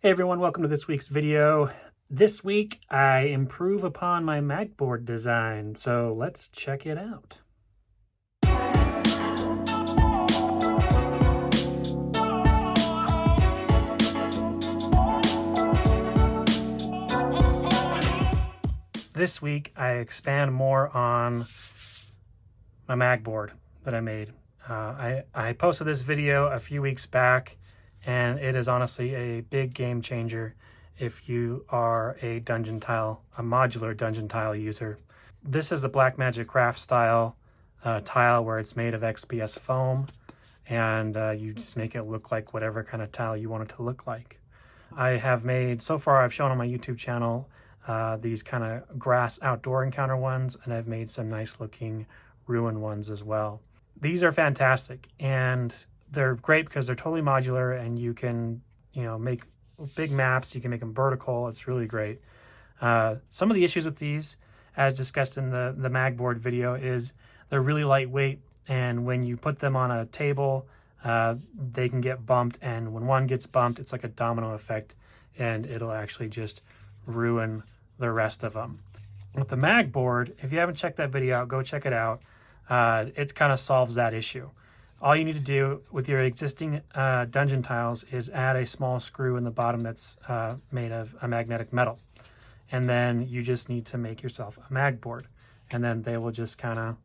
Hey everyone, welcome to this week's video. This week I improve upon my Magboard design, so let's check it out. This week I expand more on my Magboard that I made. I posted this video a few weeks back, and it is honestly a big game changer if you are a modular dungeon tile user. This is the Blackmagic Craft style tile where it's made of XPS foam, and you just make it look like whatever kind of tile you want it to look like. I have made, so far I've shown on my YouTube channel, these kind of grass outdoor encounter ones, and I've made some nice looking ruin ones as well. These are fantastic, and they're great because they're totally modular, and you can, make big maps. You can make them vertical. It's really great. Some of the issues with these, as discussed in the Magboard video, is they're really lightweight, and when you put them on a table, they can get bumped, and when one gets bumped, it's like a domino effect, and it'll actually just ruin the rest of them. With the Magboard, if you haven't checked that video out, go check it out. It kind of solves that issue. All you need to do with your existing dungeon tiles is add a small screw in the bottom that's made of a magnetic metal. And then you just need to make yourself a Magboard. And then they will just kind of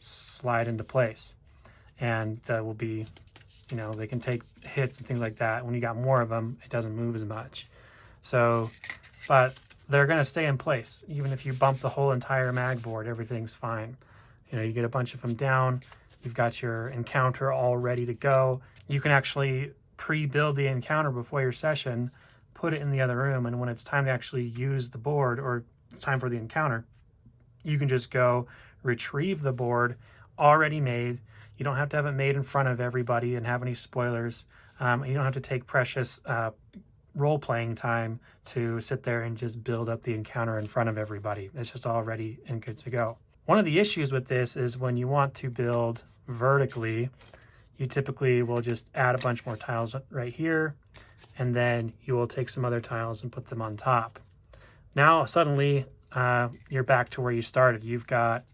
slide into place. And that will be, they can take hits and things like that. When you got more of them, it doesn't move as much. So, but they're going to stay in place. Even if you bump the whole entire Magboard, everything's fine. You get a bunch of them down. You've got your encounter all ready to go. You can actually pre-build the encounter before your session, put it in the other room, and when it's time to actually use the board, or it's time for the encounter, you can just go retrieve the board already made. You don't have to have it made in front of everybody and have any spoilers. And you don't have to take precious role-playing time to sit there and just build up the encounter in front of everybody. It's just all ready and good to go. One of the issues with this is when you want to build vertically, you typically will just add a bunch more tiles right here, and then you will take some other tiles and put them on top. Now suddenly you're back to where you started. You've got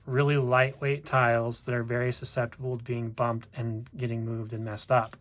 really lightweight tiles that are very susceptible to being bumped and getting moved and messed up.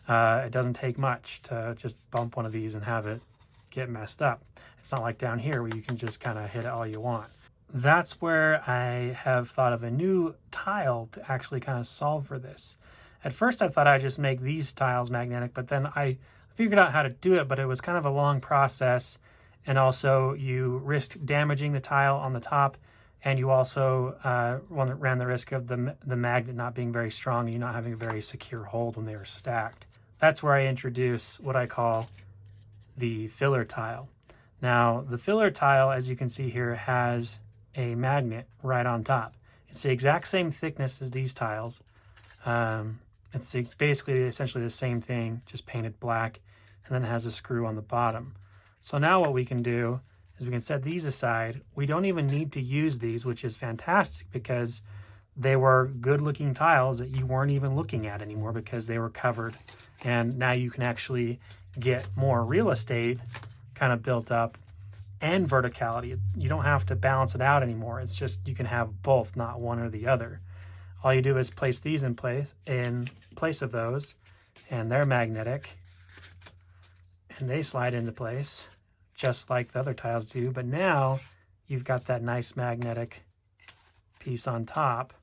It doesn't take much to just bump one of these and have it get messed up. It's not like down here where you can just kind of hit it all you want. That's where I have thought of a new tile to actually kind of solve for this. At first I thought I'd just make these tiles magnetic, but then I figured out how to do it, but it was kind of a long process, and also you risked damaging the tile on the top, and you also ran the risk of the magnet not being very strong and you not having a very secure hold when they were stacked. That's where I introduce what I call the filler tile. Now, the filler tile, as you can see here, has a magnet right on top. It's the exact same thickness as these tiles. It's basically essentially the same thing, just painted black, and then it has a screw on the bottom. So now what we can do is we can set these aside. We don't even need to use these, which is fantastic because they were good looking tiles that you weren't even looking at anymore because they were covered. And now you can actually get more real estate kind of built up and verticality. You don't have to balance it out anymore. It's just you can have both, not one or the other. All you do is place these in place of those, and they're magnetic, and they slide into place just like the other tiles do. But now you've got that nice magnetic piece on top,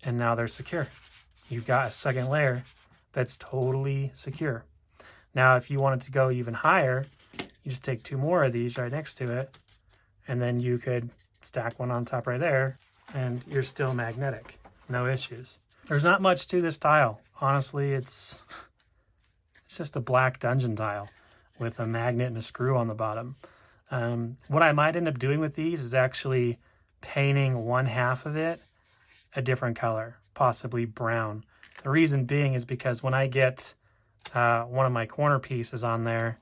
and now they're secure. You've got a second layer that's totally secure. Now, if you wanted to go even higher, you just take two more of these right next to it, and then you could stack one on top right there, and you're still magnetic. No issues. There's not much to this tile. Honestly, it's just a black dungeon tile with a magnet and a screw on the bottom. What I might end up doing with these is actually painting one half of it a different color, possibly brown. The reason being is because when I get one of my corner pieces on there,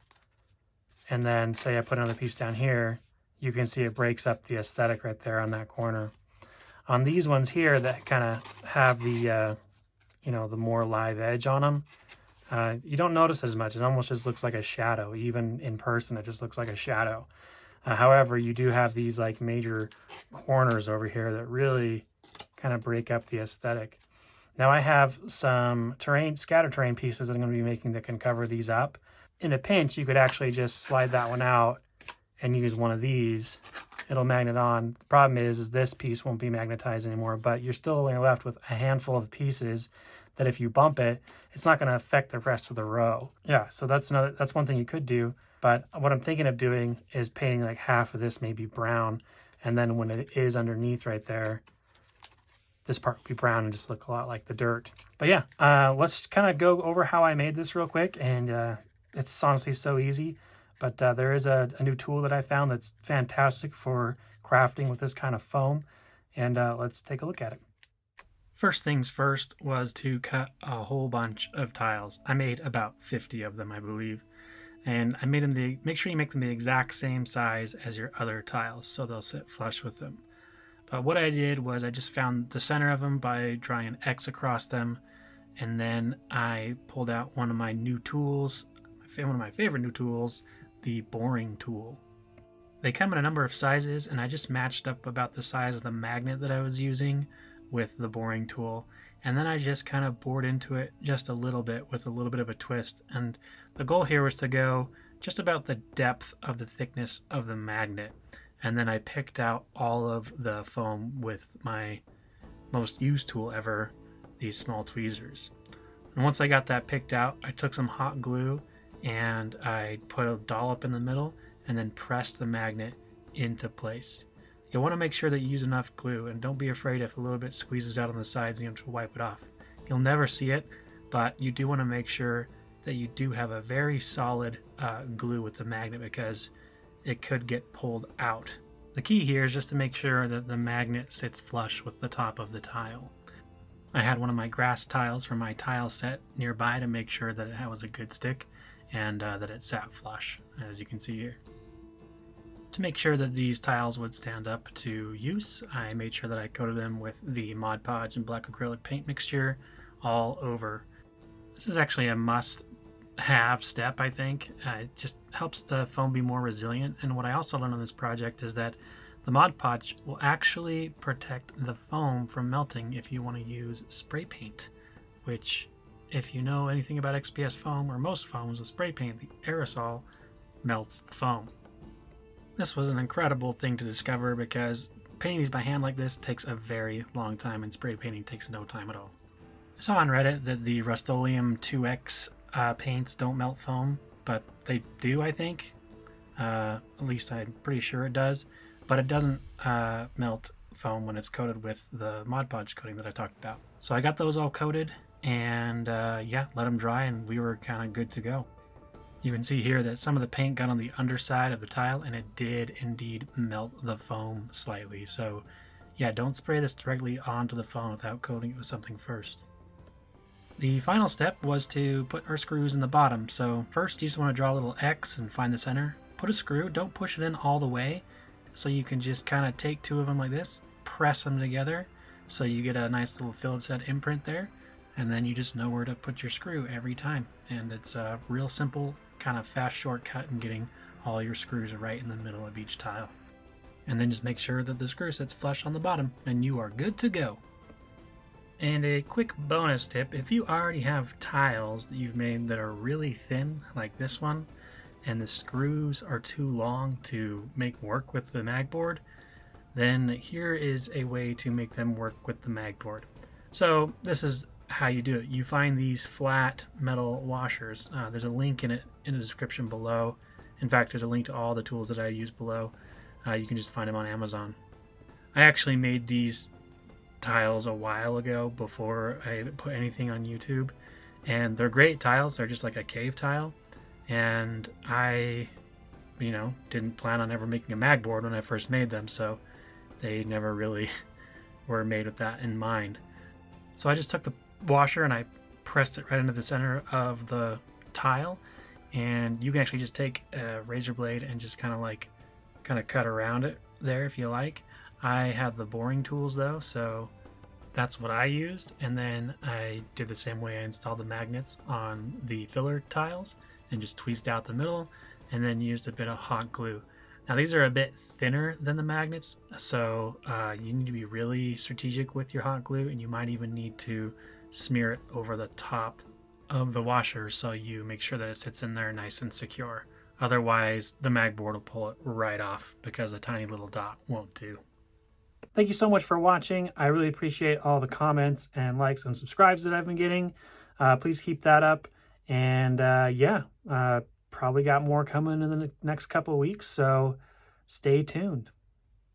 and then say I put another piece down here, you can see it breaks up the aesthetic right there on that corner. On these ones here that kind of have the, the more live edge on them, You don't notice as much. It almost just looks like a shadow. Even in person, it just looks like a shadow. However, you do have these like major corners over here that really kind of break up the aesthetic. Now I have some scatter terrain pieces that I'm going to be making that can cover these up. In a pinch, you could actually just slide that one out and use one of these. It'll magnet on. The problem is this piece won't be magnetized anymore, but you're still only left with a handful of pieces that if you bump it, it's not going to affect the rest of the row. Yeah, so that's one thing you could do. But what I'm thinking of doing is painting like half of this maybe brown, and then when it is underneath right there, this part will be brown and just look a lot like the dirt. But yeah, let's kind of go over how I made this real quick, and it's honestly so easy. But there is a new tool that I found that's fantastic for crafting with this kind of foam, and let's take a look at it. First things first was to cut a whole bunch of tiles. I made about 50 of them, I believe. And I made them make sure you make them the exact same size as your other tiles so they'll sit flush with them. But what I did was I just found the center of them by drawing an X across them, and then I pulled out one of my new tools, one of my favorite new tools, the boring tool. They come in a number of sizes, and I just matched up about the size of the magnet that I was using with the boring tool, and then I just kind of bored into it just a little bit with a little bit of a twist. And the goal here was to go just about the depth of the thickness of the magnet, and then I picked out all of the foam with my most used tool ever, these small tweezers. And once I got that picked out, I took some hot glue and I put a dollop in the middle and then pressed the magnet into place. You'll want to make sure that you use enough glue, and don't be afraid if a little bit squeezes out on the sides and you have to wipe it off. You'll never see it, but you do want to make sure that you do have a very solid glue with the magnet, because it could get pulled out. The key here is just to make sure that the magnet sits flush with the top of the tile. I had one of my grass tiles from my tile set nearby to make sure that it was a good stick and that it sat flush, as you can see here. To make sure that these tiles would stand up to use, I made sure that I coated them with the Mod Podge and black acrylic paint mixture all over. This is actually a must-have step, I think. It just helps the foam be more resilient. And what I also learned on this project is that the Mod Podge will actually protect the foam from melting if you want to use spray paint, which, if you know anything about XPS foam or most foams with spray paint, the aerosol melts the foam. This was an incredible thing to discover, because painting these by hand like this takes a very long time, and spray painting takes no time at all. I saw on Reddit that the Rust-Oleum 2X paints don't melt foam, but they do, I think. At least I'm pretty sure it does. But it doesn't melt foam when it's coated with the Mod Podge coating that I talked about. So I got those all coated, and yeah, let them dry, and we were kind of good to go. You can see here that some of the paint got on the underside of the tile, and it did indeed melt the foam slightly. So yeah, don't spray this directly onto the foam without coating it with something first. The final step was to put our screws in the bottom. So first you just want to draw a little X and find the center. Put a screw, don't push it in all the way. So you can just kind of take two of them like this, press them together so you get a nice little Phillips head imprint there, and then you just know where to put your screw every time. And it's a real simple, kind of fast shortcut in getting all your screws right in the middle of each tile. And then just make sure that the screw sits flush on the bottom, and you are good to go. And a quick bonus tip: if you already have tiles that you've made that are really thin, like this one, and the screws are too long to make work with the Magboard, then here is a way to make them work with the Magboard. So this is how you do it. You find these flat metal washers. There's a link in the description below. In fact, there's a link to all the tools that I use below. You can just find them on Amazon. I actually made these tiles a while ago before I put anything on YouTube, and they're great tiles. They're just like a cave tile, and I didn't plan on ever making a Magboard when I first made them, so they never really were made with that in mind. So I just took the washer and I pressed it right into the center of the tile, and you can actually just take a razor blade and just kind of cut around it there if you like. I have the boring tools though, so That's what I used, and then I did the same way. I installed the magnets on the filler tiles and just tweezed out the middle, and then used a bit of hot glue. Now these are a bit thinner than the magnets, so you need to be really strategic with your hot glue, and you might even need to smear it over the top of the washer so you make sure that it sits in there nice and secure. Otherwise, the Magboard will pull it right off because a tiny little dot won't do. Thank you so much for watching. I really appreciate all the comments and likes and subscribes that I've been getting. Please keep that up. And probably got more coming in the next couple of weeks, so stay tuned.